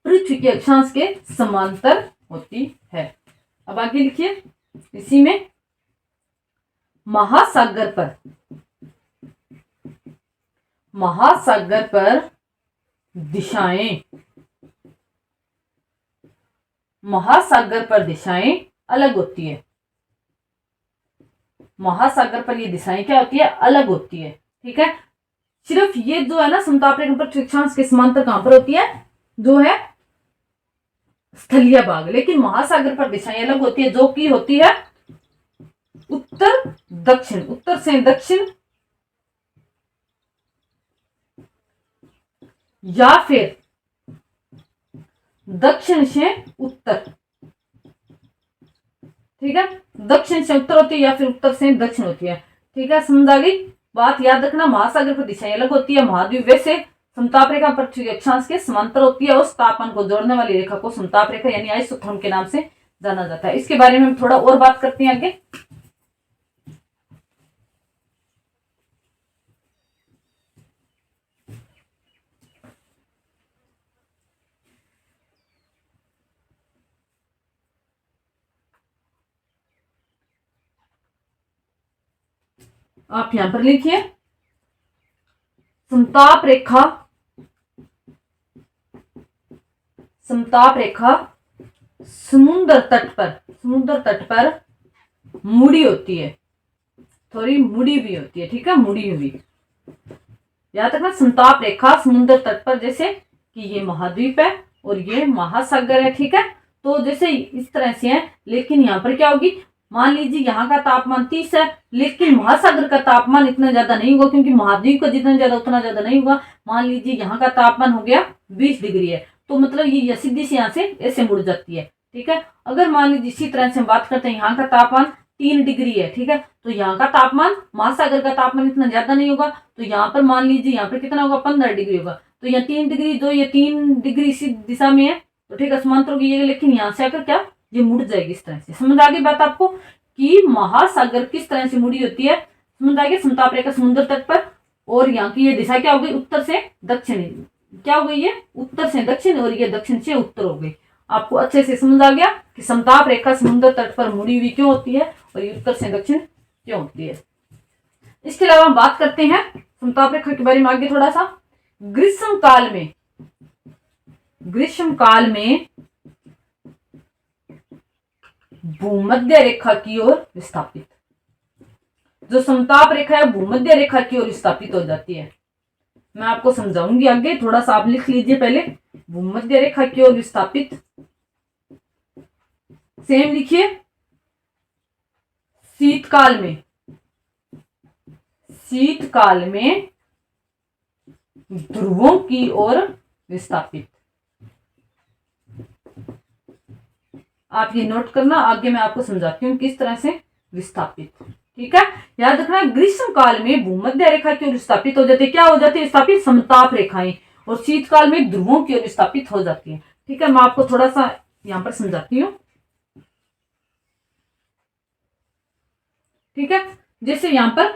पृथ्वी के अक्षांश के समांतर होती है। अब आगे लिखिए, इसी में महासागर पर दिशाएं अलग होती है। महासागर पर ये दिशाएं क्या होती है, अलग होती है। ठीक है, सिर्फ ये जो है ना समताप रेखा पर अक्षांश के समांतर कहां पर होती है, जो है स्थलीय भाग। लेकिन महासागर पर दिशाएं अलग होती है, जो कि होती है उत्तर से दक्षिण या फिर दक्षिण से उत्तर। ठीक है, दक्षिण से उत्तर होती है या फिर उत्तर से दक्षिण होती है। ठीक है, समझ आ गई बात? याद रखना महासागर पर दिशाएं अलग होती है। महाद्वीप वैसे समताप रेखा पृथ्वी के अक्षांश के समांतर होती है। उस तापमान को जोड़ने वाली रेखा को समताप रेखा यानी आइसोथर्म के नाम से जाना जाता है। इसके बारे में हम थोड़ा और बात करते हैं आगे। आप यहां पर लिखिए समताप रेखा, समताप रेखा समुद्र तट पर मुड़ी होती है, थोड़ी मुड़ी भी होती है, ठीक है, मुड़ी हुई। याद रखना समताप रेखा समुद्र तट पर, जैसे कि ये महाद्वीप है और ये महासागर है, ठीक है। तो जैसे इस तरह से है, लेकिन यहाँ पर क्या होगी, मान लीजिए यहाँ का तापमान 30 है, लेकिन महासागर का तापमान इतना ज्यादा नहीं होगा, क्योंकि महाद्वीप का जितना ज्यादा उतना ज्यादा नहीं होगा। मान लीजिए यहाँ का तापमान हो गया 20 डिग्री है, तो मतलब ये सीधी से यहाँ से ऐसे मुड़ जाती है, ठीक है। अगर मान लीजिए इसी तरह से हम बात करते हैं, यहाँ का तापमान 3 डिग्री है, ठीक है, तो यहाँ का तापमान, महासागर का तापमान इतना ज्यादा नहीं होगा, तो यहाँ पर मान लीजिए यहाँ पर कितना होगा, 15 डिग्री होगा। तो यहाँ 3 डिग्री, जो ये 3 डिग्री इसी दिशा में है, तो ठीक है, समांतर होगी ये, लेकिन यहाँ से आकर क्या, ये मुड़ जाएगी इस तरह से। समझ आ गई बात आपको कि महासागर किस तरह से मुड़ी होती है? समझ आ गई। समताप रेखा समुद्र तट पर, और यहाँ की ये दिशा क्या हो गई, उत्तर से दक्षिण, क्या हो गई ये, उत्तर से दक्षिण, और ये दक्षिण से उत्तर हो गई। आपको अच्छे से समझ आ गया कि समताप रेखा समुद्र तट पर मुड़ी हुई क्यों होती है और ये उत्तर से दक्षिण क्यों होती है। इसके अलावा हम बात करते हैं समताप रेखा के बारे में आगे थोड़ा सा। ग्रीष्म काल में भूमध्य रेखा की ओर विस्थापित, जो समताप रेखा है भूमध्य रेखा की ओर विस्थापित हो जाती है। मैं आपको समझाऊंगी आगे, थोड़ा सा आप लिख लीजिए पहले, भूमध्य रेखा की ओर विस्थापित। सेम लिखिए, शीतकाल में ध्रुवों की ओर विस्थापित। आप ये नोट करना, आगे मैं आपको समझाती हूँ किस तरह से विस्थापित, ठीक है। याद रखना, ग्रीष्म काल में भूमध्य रेखा की ओर विस्थापित हो जाती है, क्या हो जाती है, विस्थापित समताप रेखाएं, और शीतकाल में ध्रुवों की ओर विस्थापित हो जाती है, ठीक है। मैं आपको थोड़ा सा यहां पर समझाती हूँ, ठीक है। जैसे यहां पर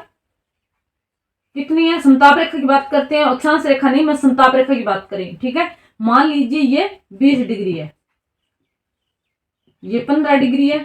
कितनी है, समताप रेखा की बात करते हैं, अक्षांश रेखा नहीं, मैं समताप रेखा की बात करें, ठीक है। मान लीजिए ये 20 डिग्री है, ये 15 डिग्री है,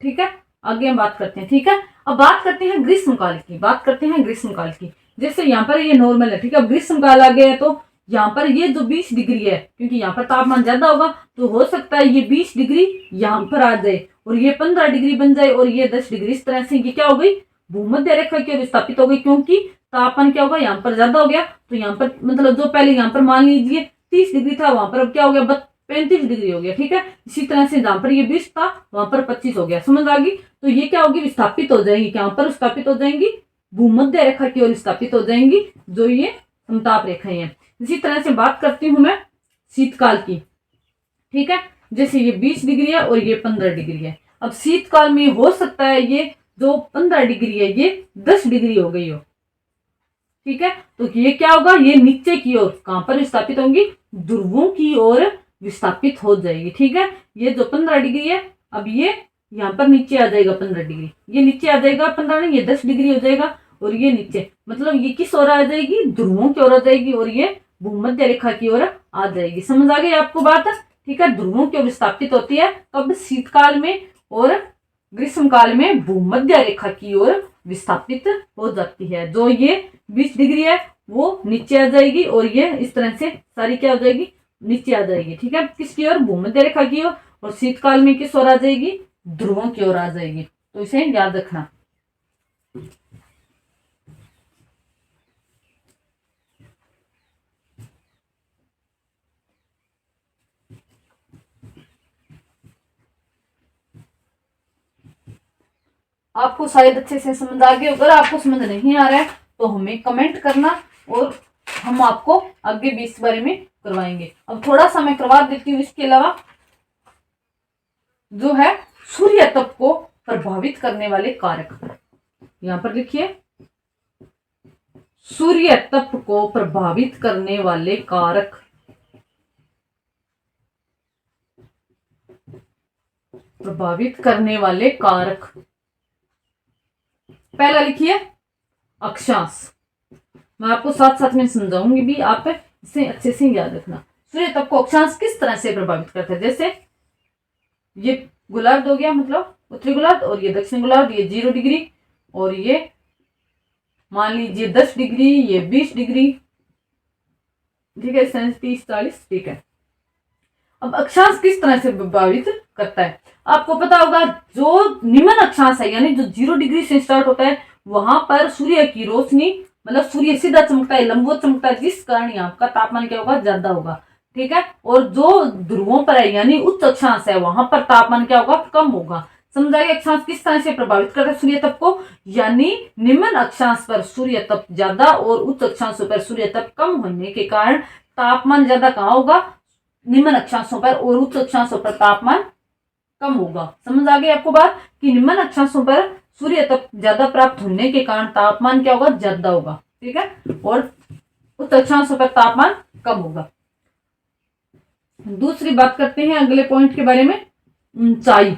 ठीक है। आगे हम बात करते हैं, ठीक है। अब बात करते हैं ग्रीष्म काल की, जैसे यहाँ पर ये नॉर्मल है, ठीक है। अब ग्रीष्म काल आ गया है, तो यहाँ पर ये जो 20 डिग्री है, क्योंकि यहाँ पर तापमान ज्यादा होगा, तो हो सकता है ये 20 डिग्री यहाँ पर आ जाए और ये 15 डिग्री बन जाए और ये 10 डिग्री, इस तरह से ये क्या हो गई, भूमध्य रेखा की ओर विस्थापित हो गई, क्योंकि तापमान क्या होगा, यहाँ पर ज्यादा हो गया। तो यहाँ पर मतलब जो पहले यहाँ पर मान लीजिए 30 डिग्री था, वहां पर अब क्या हो गया, 35 डिग्री हो गया, ठीक है। इसी तरह से जहां पर ये 20 था वहां पर 25 हो गया। समझ आ गई। तो ये क्या होगी, विस्थापित हो जाएगी, क्या पर विस्थापित हो जाएंगी, भूमध्य रेखा की ओर विस्थापित हो जाएंगी, जो ये समताप रेखाएं हैं। इसी तरह से बात करती हूं मैं शीतकाल की, ठीक है। जैसे ये 20 डिग्री है और ये 15 डिग्री है। अब शीतकाल में हो सकता है ये जो 15 डिग्री है ये 10 डिग्री हो गई हो, ठीक है। तो ये क्या होगा, ये नीचे की ओर कहां पर विस्थापित होंगी, ध्रुवों की ओर विस्थापित हो जाएगी, ठीक है। ये जो 15 डिग्री है, अब ये यहाँ पर नीचे आ जाएगा 15 डिग्री, ये नीचे आ जाएगा 15 नहीं, ये 10 डिग्री हो जाएगा, और ये नीचे, मतलब ये किस ओर आ जाएगी, ध्रुवों की ओर आ जाएगी, और ये भूमध्य रेखा की ओर आ जाएगी। समझ आ गई आपको बात, ठीक है। ध्रुवों की ओर विस्थापित होती है कब, शीतकाल में, और ग्रीष्म काल में भूमध्य रेखा की ओर विस्थापित हो जाती है। जो ये 20 डिग्री है वो नीचे आ जाएगी, और ये इस तरह से सारी क्या हो जाएगी, नीचे आ जाएगी, ठीक है। किसकी ओर, भूमध्य रेखा की ओर, और शीतकाल में किस ओर आ जाएगी, ध्रुवों की ओर आ जाएगी। तो इसे याद रखना। आपको शायद अच्छे से समझ आ गया। अगर आपको समझ नहीं आ रहा है तो हमें कमेंट करना, और हम आपको आगे भी इस बारे में करवाएंगे। अब थोड़ा सा मैं करवा देती हूँ। इसके अलावा जो है सूर्य तप को प्रभावित करने वाले कारक, यहां पर लिखिए, सूर्य तप को प्रभावित करने वाले कारक, पहला लिखिए अक्षांश। मैं आपको साथ साथ में समझाऊंगी भी, आप इसे अच्छे से याद रखना। सूर्य तप को अक्षांश किस तरह से प्रभावित करता है, जैसे ये गोलार्ध हो गया, मतलब उत्तरी गोलार्ध, और ये दक्षिण गोलार्ध, ये 0 डिग्री, और ये मान लीजिए 10 डिग्री, ये 20 डिग्री, ठीक है, 37, 40, ठीक है। अब अक्षांश किस तरह से प्रभावित करता है? आपको पता होगा जो निम्न अक्षांश है यानी जो 0 डिग्री से स्टार्ट होता है वहां पर सूर्य की रोशनी, मतलब सूर्य सीधा चमकता है, लंबवत चमकता है, जिस कारण यहाँ का तापमान क्या होगा, ज्यादा होगा, ठीक है। और जो ध्रुवों पर है यानी उच्च अक्षांश है वहां पर तापमान क्या होगा, कम होगा। समझाइए अक्षांश किस तरह से प्रभावित करता है सूर्य तप को, यानी निम्न अक्षांश पर सूर्य तप ज्यादा और उच्च अक्षांशों पर सूर्य तप कम होने के कारण तापमान ज्यादा कहाँ होगा, निम्न अक्षांशों पर, और उच्च अक्षांशों पर तापमान कम होगा। समझ आ गई आपको बात कि निम्न अक्षांशों पर सूर्य तप ज्यादा प्राप्त होने के कारण तापमान क्या होगा, ज्यादा होगा, ठीक है, और उच्च अक्षांशों पर तापमान कम होगा। दूसरी बात करते हैं अगले पॉइंट के बारे में, ऊंचाई।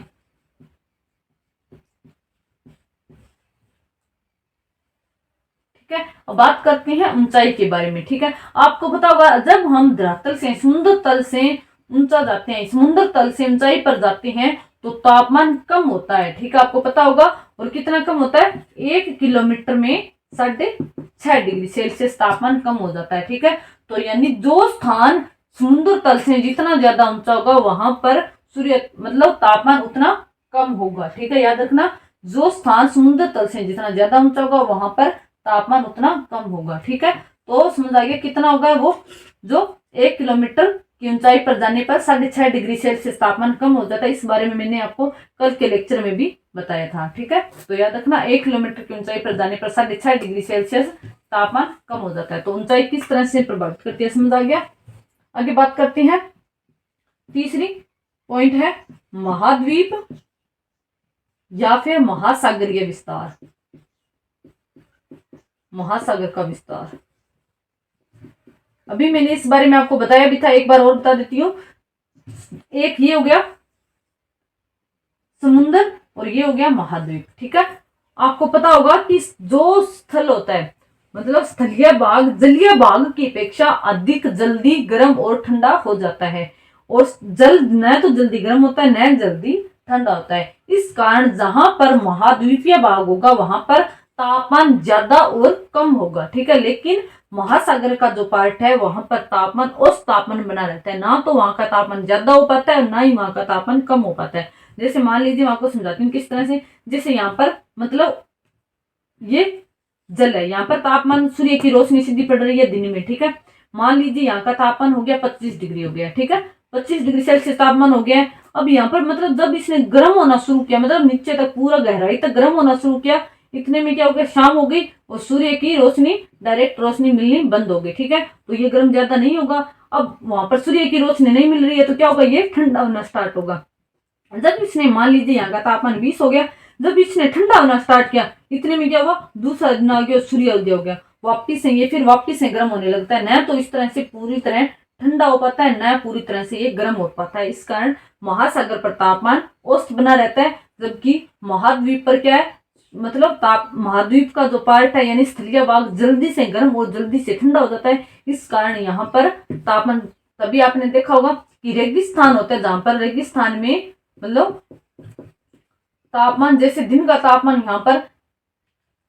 ठीक है, अब बात करते हैं ऊंचाई के बारे में। ठीक है, आपको पता होगा जब हम धरातल से समुद्र तल से ऊंचा जाते हैं, समुद्र तल से ऊंचाई पर जाते हैं तो तापमान कम होता है। ठीक है, आपको पता होगा, और कितना कम होता है, 1 किलोमीटर में 6.5 डिग्री सेल्सियस तापमान कम हो जाता है। ठीक है, तो यानी जो स्थान समुद्र तल से जितना ज्यादा ऊंचा होगा वहां पर सूर्य मतलब तापमान उतना कम होगा। ठीक है, याद रखना, जो स्थान समुद्र तल से जितना ज्यादा ऊंचा होगा वहां पर तापमान उतना कम होगा। ठीक है, तो समझ आ गया कितना होगा वो, जो 1 किलोमीटर की ऊंचाई पर जाने पर 6.5 डिग्री सेल्सियस तापमान कम हो जाता है। इस बारे में मैंने आपको कल के लेक्चर में भी बताया था। ठीक है, तो याद रखना 1 किलोमीटर की ऊंचाई पर जाने पर 6.5 डिग्री सेल्सियस तापमान कम हो जाता है। तो ऊंचाई किस तरह से प्रभावित करती है, समझ आ गया। आगे बात करते हैं, तीसरी पॉइंट है महाद्वीप या फिर महासागरीय विस्तार। महासागर का विस्तार, अभी मैंने इस बारे में आपको बताया भी था, एक बार और बता देती हूँ। एक ये हो गया समुद्र और ये हो गया महाद्वीप। ठीक है, आपको पता होगा कि जो स्थल होता है मतलब स्थलीय भाग जलीय भाग की अपेक्षा अधिक जल्दी गर्म और ठंडा हो जाता है, और जल न तो जल्दी गर्म होता है न जल्दी ठंडा होता है। इस कारण जहां पर महाद्वीपीय भाग होगा वहां पर तापमान ज्यादा और कम होगा। ठीक है, लेकिन महासागर का जो पार्ट है वहां पर तापमान औसत तापमान बना रहता है, ना तो वहां का तापमान ज्यादा हो पाता है ना ही वहां का तापमान कम हो पाता है। जैसे मान लीजिए मैं आपको समझाती हूँ किस तरह से, जैसे यहाँ पर मतलब ये जल है, यहाँ पर तापमान सूर्य की रोशनी सीधी पड़ रही है दिन में। ठीक है, मान लीजिए यहाँ का तापमान हो गया 25 डिग्री हो गया। ठीक है, 25 डिग्री सेल्सियस तापमान हो गया है। अब यहाँ पर मतलब जब इसने गर्म होना शुरू किया, मतलब नीचे तक पूरा गहराई तक गर्म होना शुरू किया, इतने में क्या हो गया, शाम हो गई और सूर्य की रोशनी डायरेक्ट रोशनी मिलनी बंद हो गई। ठीक है, तो ये गर्म ज्यादा नहीं होगा। अब वहां पर सूर्य की रोशनी नहीं मिल रही है तो क्या होगा, ये ठंडा होना स्टार्ट होगा। जब इसने मान लीजिए यहाँ का तापमान 20 हो गया, जब इसने ठंडा होना स्टार्ट किया इतने में क्या हुआ, दूसरा दिन आ गया, सूर्योदय हो गया, वापिस से ये फिर वापिस से गर्म होने लगता है। न तो इस तरह से पूरी तरह ठंडा हो पाता है, न पूरी तरह से ये गर्म हो पाता है। इस कारण महासागर पर तापमान औसत बना रहता है, जबकि महाद्वीप पर क्या है, मतलब महाद्वीप का जो पार्ट है यानी स्थलीय भाग जल्दी से गर्म और जल्दी से ठंडा हो जाता है। इस कारण यहाँ पर तापमान, तभी आपने देखा होगा कि रेगिस्तान होता है, जहां पर रेगिस्तान में मतलब तापमान, जैसे दिन का तापमान यहाँ पर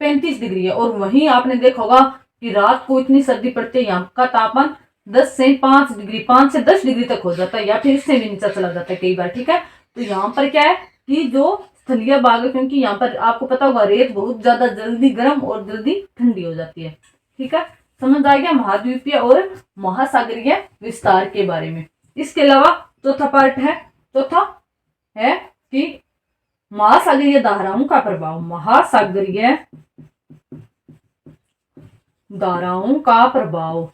35 डिग्री है, और वहीं आपने देखा होगा कि रात को इतनी सर्दी पड़ती है, यहाँ का तापमान 10 से 5 डिग्री, 5 से 10 डिग्री तक हो जाता है, या फिर इससे भी नीचा चला जाता है कई बार। ठीक है, तो यहाँ पर क्या है कि जो स्थलीय भाग है, क्योंकि यहाँ पर आपको पता होगा रेत बहुत ज्यादा जल्दी गर्म और जल्दी ठंडी हो जाती है। ठीक है, समझ आ गया महाद्वीपीय और महासागरीय विस्तार के बारे में। इसके अलावा चौथा पार्ट है, चौथा है कि महासागरीय धाराओं का प्रभाव। महासागरीय धाराओं का प्रभाव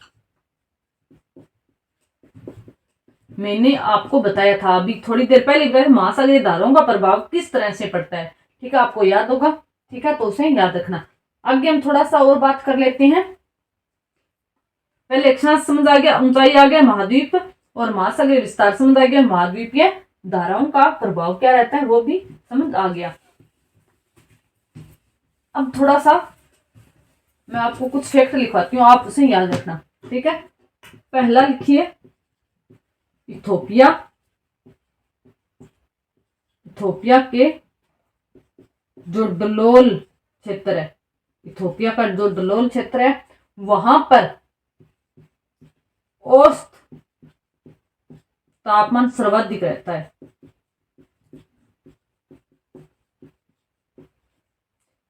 मैंने आपको बताया था अभी थोड़ी देर पहले, महासागरीय धाराओं का प्रभाव किस तरह से पड़ता है। ठीक है, आपको याद होगा। ठीक है, तो उसे याद रखना। आगे हम थोड़ा सा और बात कर लेते हैं। पहले अक्षांश समझ आ गया, ऊंचाई आ गया, महाद्वीप और महासागरीय विस्तार समझ आ गया, महाद्वीपीय धाराओं का प्रभाव क्या रहता है वो भी समझ आ गया। अब थोड़ा सा मैं आपको कुछ फैक्ट लिखवाती हूँ, आप उसे याद रखना। ठीक है, पहला लिखिए इथोपिया। इथोपिया के जो डलोल क्षेत्र है, इथोपिया का जो डलोल क्षेत्र है वहां पर औसत तापमान सर्वाधिक रहता है।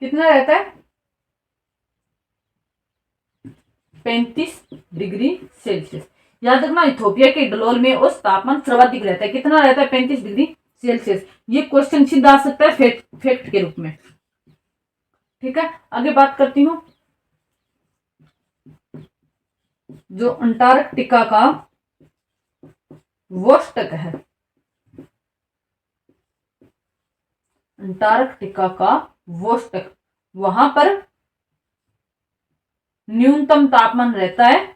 कितना रहता है? 35 डिग्री सेल्सियस। याद रखना, इथोपिया के डलोल में औसत तापमान सर्वाधिक रहता है। कितना रहता है? 35 डिग्री सेल्सियस। ये क्वेश्चन सीधा आ सकता है फैक्ट के रूप में। ठीक है, आगे बात करती हूं। जो अंटार्कटिका का वोस्टक है, अंटार्कटिका का वोस्टक, वहां पर न्यूनतम तापमान रहता है,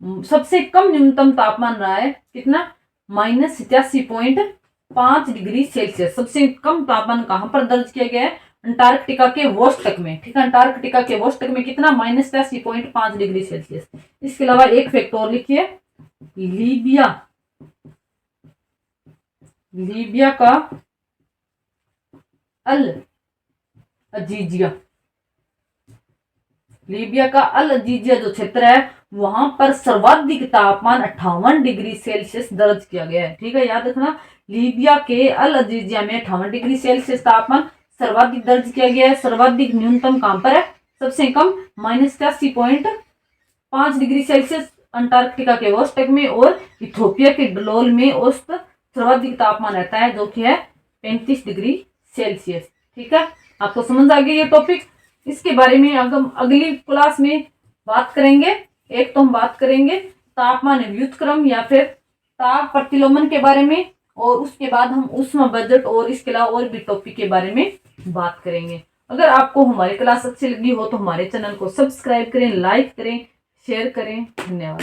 सबसे कम न्यूनतम तापमान रहा है कितना? -87.5 डिग्री सेल्सियस। सबसे कम तापमान कहां पर दर्ज किया गया है? अंटार्कटिका के वोस्टक में। ठीक है, अंटार्कटिका के वोस्टक में कितना? -87.5 डिग्री सेल्सियस। इसके अलावा एक फैक्ट और लिखिए, लीबिया का अल अजीजिया, लीबिया का अल अजीजिया जो क्षेत्र है वहां पर सर्वाधिक तापमान 58 डिग्री सेल्सियस दर्ज किया गया है। ठीक है, याद रखना, लीबिया के अल अजीजिया में 58 डिग्री सेल्सियस तापमान सर्वाधिक दर्ज किया गया है। सर्वाधिक न्यूनतम कहां पर है? सबसे कम -87.5 डिग्री सेल्सियस अंटार्कटिका के वोस्टक में, और इथोपिया के डलोल में औसत सर्वाधिक तापमान रहता है जो कि है 35 डिग्री सेल्सियस। ठीक है, आपको समझ आ गया ये टॉपिक। इसके बारे में हम अगली क्लास में बात करेंगे। एक तो हम बात करेंगे तापमान व्युत्क्रम या फिर ताप प्रतिलोमन के बारे में, और उसके बाद हम ऊष्मा बजट और इसके अलावा और भी टॉपिक के बारे में बात करेंगे। अगर आपको हमारी क्लास अच्छी लगी हो तो हमारे चैनल को सब्सक्राइब करें, लाइक करें, शेयर करें। धन्यवाद।